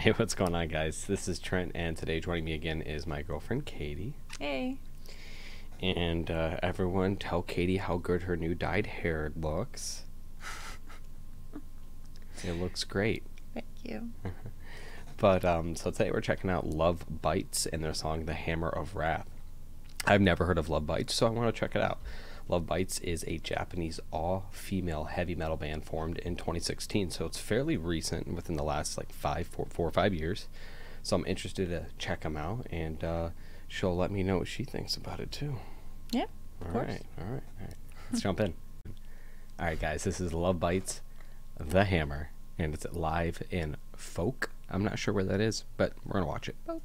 Hey, what's going on, guys? This is Trent, and today joining me again is my girlfriend, Katie. Hey. And everyone tell Katie how good her new dyed hair looks. It looks great. Thank you. But, so today we're checking out Lovebites and their song, The Hammer of Wrath. I've never heard of Lovebites, so I want to check it out. Lovebites is a Japanese all-female heavy metal band formed in 2016, so it's fairly recent, within the last like 4 or 5 years. So I'm interested to check them out, and she'll let me know what she thinks about it too. Yeah, of course. All right. Let's jump in. All right, guys, this is Lovebites, The Hammer, and it's live in Foak. I'm not sure where that is, but we're gonna watch it. Foak.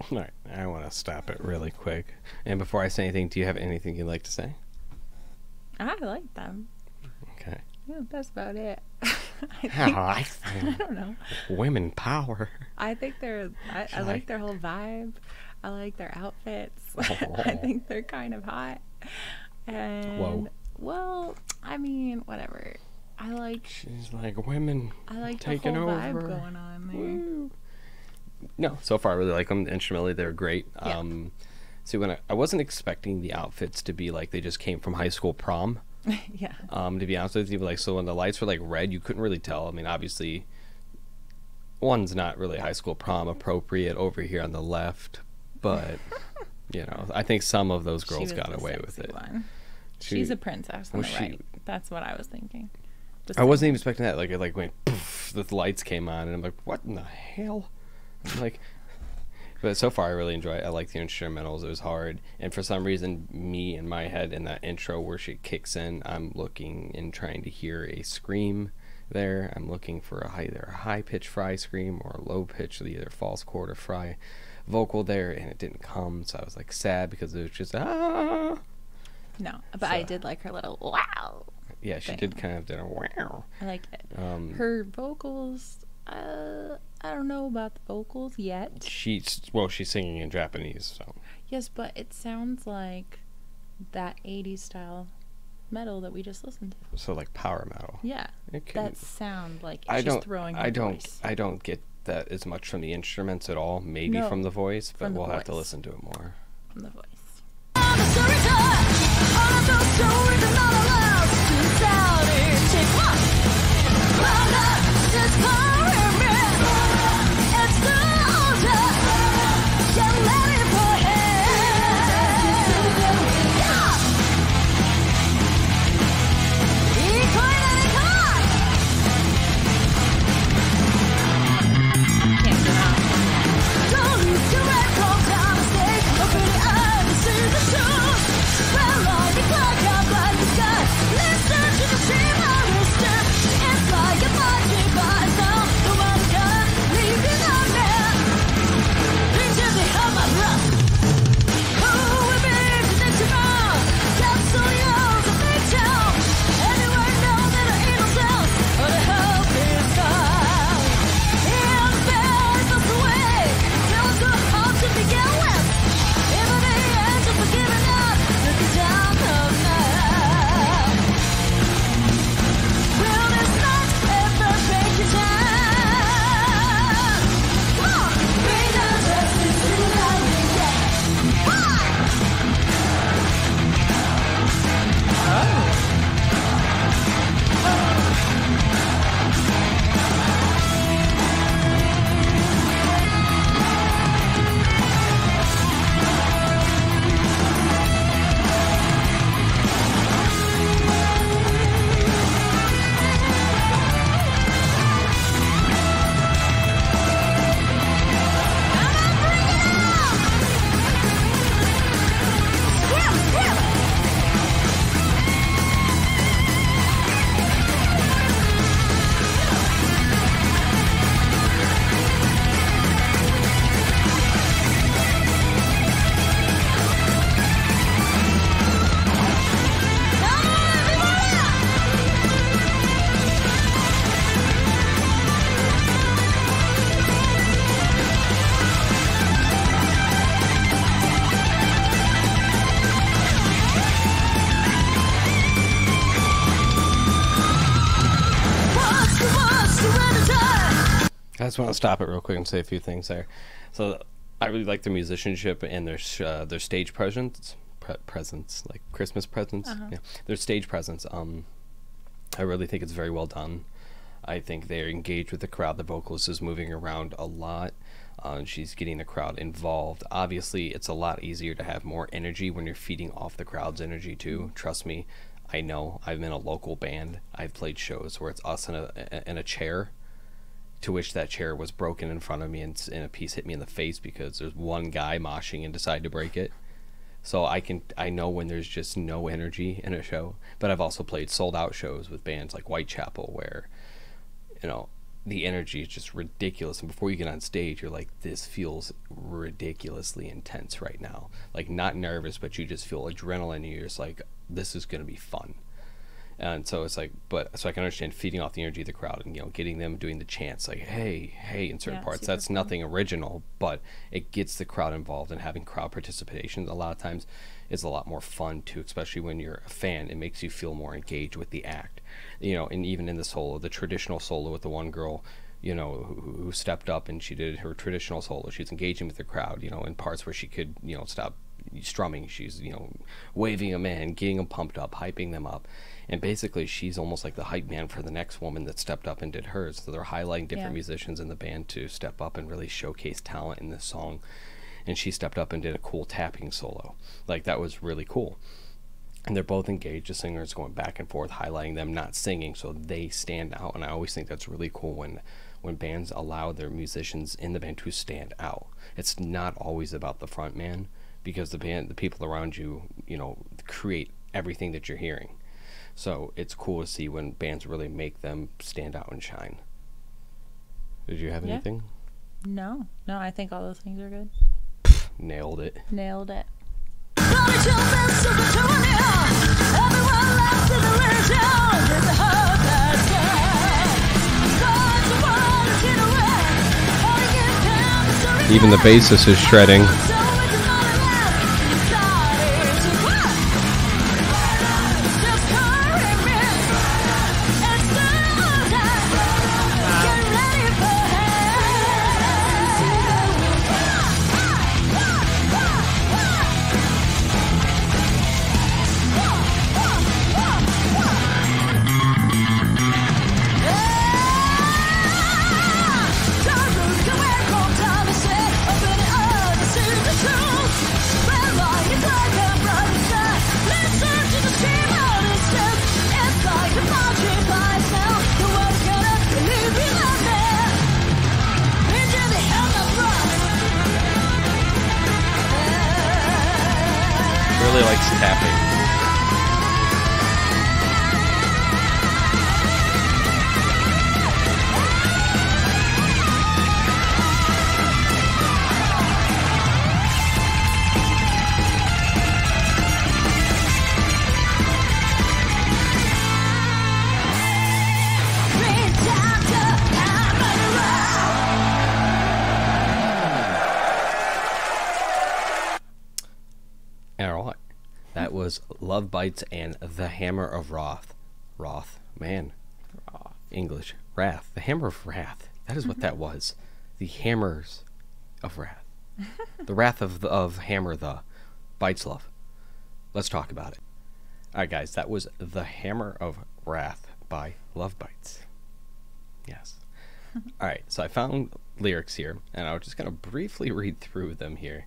All right, I want to stop it really quick. And before I say anything, do you have anything you'd like to say? I like them. Okay. Yeah, that's about it. I don't know. Women power. I think I like their whole vibe. I like their outfits. Oh. I think they're kind of hot. And Whoa. well, I mean, whatever. She's like, women taking the whole over. vibe going on there. Woo. No, so far I really like them. Instrumentally, they're great. Yeah. See, when I wasn't expecting the outfits to be like they just came from high school prom. Yeah. To be honest with you, like, so when the lights were like red, you couldn't really tell. I mean, obviously, one's not really high school prom appropriate over here on the left, but you know, I think some of those girls got away with it. She's a princess on the right. That's what I was thinking. I wasn't even expecting that. Like, it like went poof, the lights came on, and I'm like, what in the hell? I'm like, but so far I really enjoy it. I like the instrumentals. It was hard, and for some reason, me in my head in that intro where she kicks in, I'm looking and trying to hear a scream there. I'm looking for either a high pitch fry scream or a low pitch, either false chord or fry vocal there, and it didn't come. So I was like sad because it was just ah. No, but I did like her little wow. Yeah, she did kind of did a wow. I like it. Her vocals. I don't know about the vocals yet. She's singing in Japanese, so. Yes, but it sounds like that 80s style metal that we just listened to. So like power metal. Yeah. That sound like she's throwing her voice. I don't get that as much from the instruments at all. Maybe from the voice, but we'll have to listen to it more. From the voice. Well, all the clock up, but just want to stop it real quick and say a few things there. So I really like their musicianship and their stage presence, like Christmas presence. Yeah, their stage presence. I really think it's very well done. I think they're engaged with the crowd. The vocalist is moving around a lot. She's getting the crowd involved. Obviously, it's a lot easier to have more energy when you're feeding off the crowd's energy too. Trust me, I know. I'm in a local band. I've played shows where it's us in a chair, to which that chair was broken in front of me, and a piece hit me in the face because there's one guy moshing and decided to break it. So I know when there's just no energy in a show. But I've also played sold out shows with bands like Whitechapel where, you know, the energy is just ridiculous, and before you get on stage you're like, this feels ridiculously intense right now. Like, not nervous, but you just feel adrenaline, and you're just like, this is going to be fun. And so it's like, so I can understand feeding off the energy of the crowd and, you know, getting them doing the chants like hey in certain parts. That's nothing original, but it gets the crowd involved, and having crowd participation a lot of times is a lot more fun too, especially when you're a fan. It makes you feel more engaged with the act, you know. And even in the solo, the traditional solo with the one girl, you know, who stepped up and she did her traditional solo, she's engaging with the crowd, you know, in parts where she could, you know, stop strumming, she's, you know, waving them in, getting them pumped up, hyping them up. And basically she's almost like the hype man for the next woman that stepped up and did hers. So they're highlighting different musicians in the band to step up and really showcase talent in this song. And she stepped up and did a cool tapping solo. Like, that was really cool. And they're both engaged. The singers going back and forth, highlighting them not singing, so they stand out. And I always think that's really cool when bands allow their musicians in the band to stand out. It's not always about the front man, because the people around you, you know, create everything that you're hearing. So it's cool to see when bands really make them stand out and shine. Did you have anything? No, I think all those things are good. Nailed it. Even the bassist is shredding. Really likes tapping. That was Lovebites and The Hammer of Wrath. English. Wrath. The Hammer of Wrath. That is what that was. The Hammers of Wrath. The Wrath of Hammer the Bites Love. Let's talk about it. Alright, guys, that was The Hammer of Wrath by Lovebites. Yes. Alright, so I found lyrics here, and I was just going to briefly read through them here.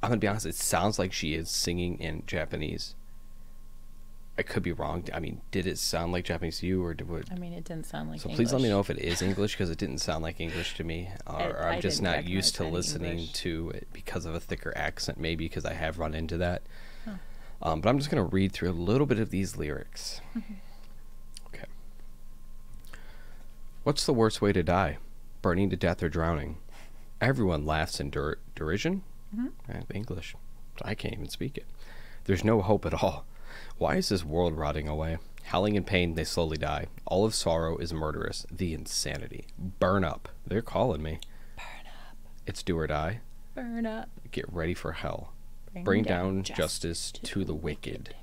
I'm going to be honest, it sounds like she is singing in Japanese. I could be wrong. I mean, did it sound like Japanese to you, or did it? I mean, it didn't sound like so English. Please let me know if it is English, because it didn't sound like English to me. Or I'm just not used to listening English to it because of a thicker accent, maybe because I have run into that. But I'm just going to read through a little bit of these lyrics. Okay. What's the worst way to die? Burning to death or drowning? Everyone laughs in derision? English. I can't even speak it. There's no hope at all. Why is this world rotting away? Howling in pain, they slowly die. All of sorrow is murderous. The insanity. Burn up. They're calling me. Burn up. It's do or die. Burn up. Get ready for hell. Bring down justice to the wicked.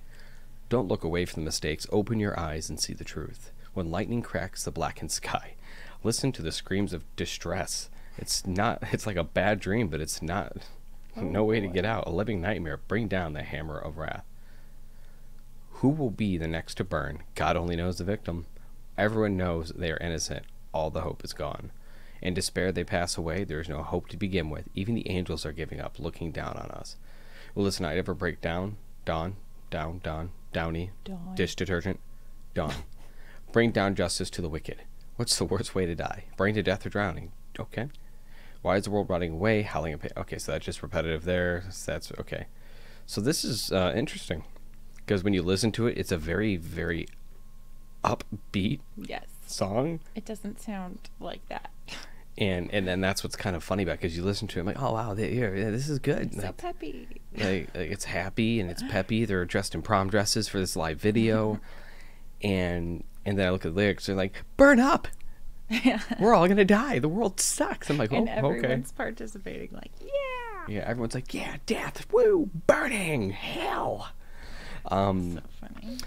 Don't look away from the mistakes. Open your eyes and see the truth. When lightning cracks the blackened sky, Listen to the screams of distress. It's like a bad dream, but it's not. No way to get out. A living nightmare. Bring down the hammer of wrath. Who will be the next to burn? God only knows the victim. Everyone knows they are innocent. All the hope is gone. In despair they pass away. There is no hope to begin with. Even the angels are giving up, looking down on us. Will this night ever break down? Dawn, downy, Dawn. dish detergent, dawn. Bring down justice to the wicked. What's the worst way to die? Burning to death or drowning? Okay. Why is the world running away, howling in pain? Okay, so that's just repetitive there. So that's okay. So this is interesting, because when you listen to it, it's a very, very upbeat song. It doesn't sound like that. And then that's what's kind of funny about it, because you listen to it, I'm like, oh wow, this is good. It's so peppy. Like it's happy and it's peppy. They're dressed in prom dresses for this live video, and then I look at the lyrics. They're like, burn up. Yeah. We're all gonna die. The world sucks. I'm like, and oh, everyone's okay. participating, like, Yeah, everyone's like, yeah, death, woo, burning, hell. So funny.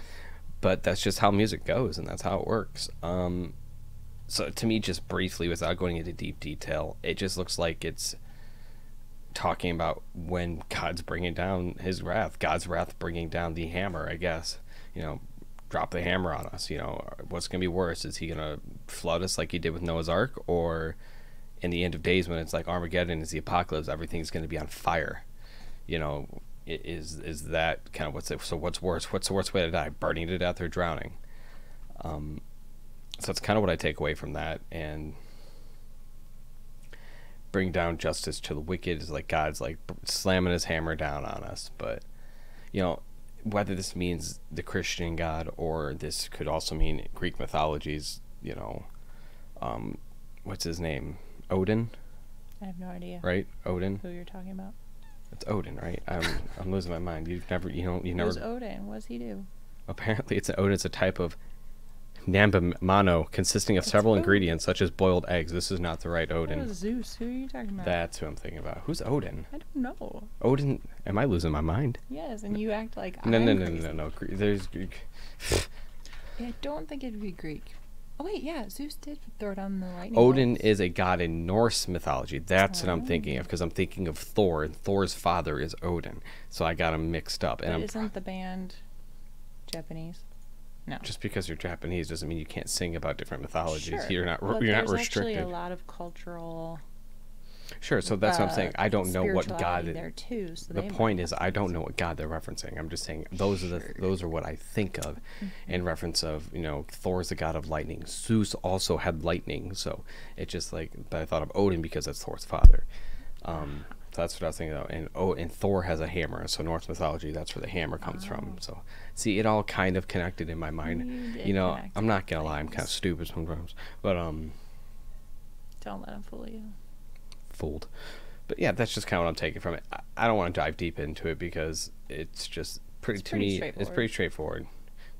But that's just how music goes, and that's how it works. So to me, just briefly, without going into deep detail, it just looks like it's talking about when God's bringing down his wrath. God's wrath bringing down the hammer, I guess. Drop the hammer on us. What's going to be worse? Is he going to flood us like he did with Noah's Ark? Or in the end of days, when it's like Armageddon, is the apocalypse, everything's going to be on fire? Is that kind of what's worse? What's the worst way to die? Burning to death or drowning? So that's kind of what I take away from that. And bring down justice to the wicked is like God's like slamming his hammer down on us. But whether this means the Christian God, or this could also mean Greek mythologies, what's his name? Odin? I have no idea. Right? Odin? Who you're talking about? It's Odin, right? I'm losing my mind. You've never. Who's Odin? What does he do? Apparently, Odin. It's a type of Nambamano consisting of several ingredients such as boiled eggs. This is not the right Odin. What is Zeus? Who are you talking about? That's who I'm thinking about. Who's Odin? I don't know. Odin? Am I losing my mind? Yes, and you act like No. crazy. There's Greek. I don't think it'd be Greek. Oh wait, yeah, Zeus did throw down the lightning. Odin is a god in Norse mythology. That's what I'm thinking of, because I'm thinking of Thor, and Thor's father is Odin. So I got them mixed up. But isn't the band Japanese? No. Just because you're Japanese doesn't mean you can't sing about different mythologies. Sure. You're not But restricted. There's actually a lot of cultural. Sure, so that's what I'm saying. I don't know what god. There too, so the point is, I don't know what god they're referencing. I'm just saying those are what I think of, in reference of Thor's the god of lightning. Zeus also had lightning, so it's just like. But I thought of Odin because that's Thor's father. So that's what I was thinking of. And Thor has a hammer, so Norse mythology, that's where the hammer comes from. So see, it all kind of connected in my mind. I'm not gonna lie, I'm kind of stupid sometimes, but don't let him fool you. Fooled. But yeah, that's just kind of what I'm taking from it. I don't want to dive deep into it, because it's just pretty straightforward.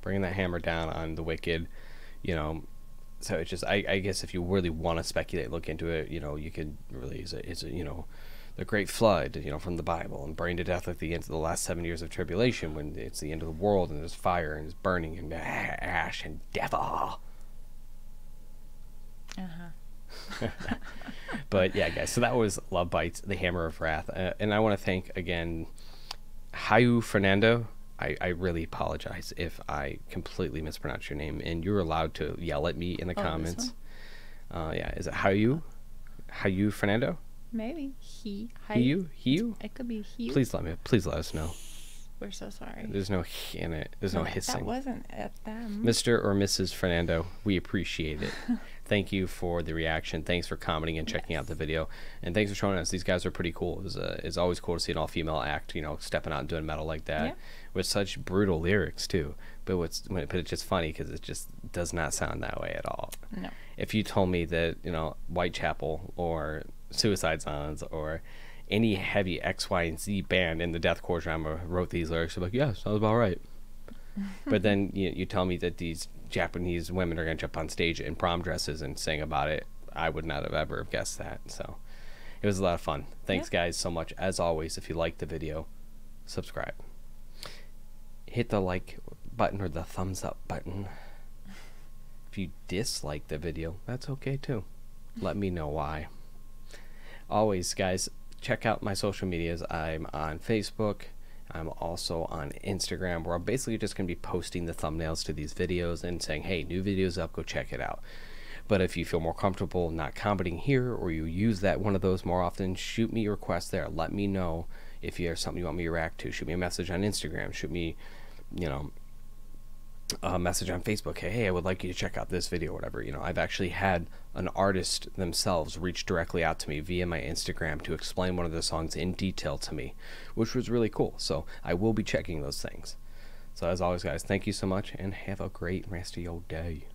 Bringing that hammer down on the wicked, so it's just, I guess if you really want to speculate, look into it, you could really, is it the great flood, from the Bible, and burning to death at the end of the last 7 years of tribulation, when it's the end of the world and there's fire and it's burning and ash and devil. But yeah, guys, so that was Lovebites, the Hammer of Wrath. And I want to thank again Hayu Fernando. I really apologize if I completely mispronounced your name, and you're allowed to yell at me in the comments. Yeah, is it Hayu Fernando? Maybe Hiyu. It could be Hiyu. Please let us know. We're so sorry. There's no h in it. There's no hissing. That wasn't at them. Mr. or Mrs. Fernando, we appreciate it. Thank you for the reaction. Thanks for commenting and checking out the video. And thanks for showing us. These guys are pretty cool. It's always cool to see an all-female act, stepping out and doing metal like that. With such brutal lyrics, too. But it's just funny, because it just does not sound that way at all. No. If you told me that, Whitechapel or Suicide Sons or any heavy X, Y, and Z band in the deathcore genre wrote these lyrics, I'm like, yeah, sounds about right. But then you tell me that these Japanese women are going to jump on stage in prom dresses and sing about it. I would not have ever guessed that. So it was a lot of fun. Thanks, guys, so much. As always, if you liked the video, subscribe. Hit the like button or the thumbs up button. If you dislike the video, that's okay too. Let me know why. Always, guys, check out my social medias. I'm on Facebook. I'm also on Instagram, where I'm basically just going to be posting the thumbnails to these videos and saying, hey, new videos up, go check it out. But if you feel more comfortable not commenting here, or you use that one of those more often, shoot me a request there. Let me know if you have something you want me to react to. Shoot me a message on Instagram. Shoot me, you know, a message on Facebook. Hey, I would like you to check out this video or whatever. You know, I've actually had an artist themselves reach directly out to me via my Instagram to explain one of the songs in detail to me, which was really cool. So I will be checking those things. So as always, guys, thank you so much, and have a great rest of your day.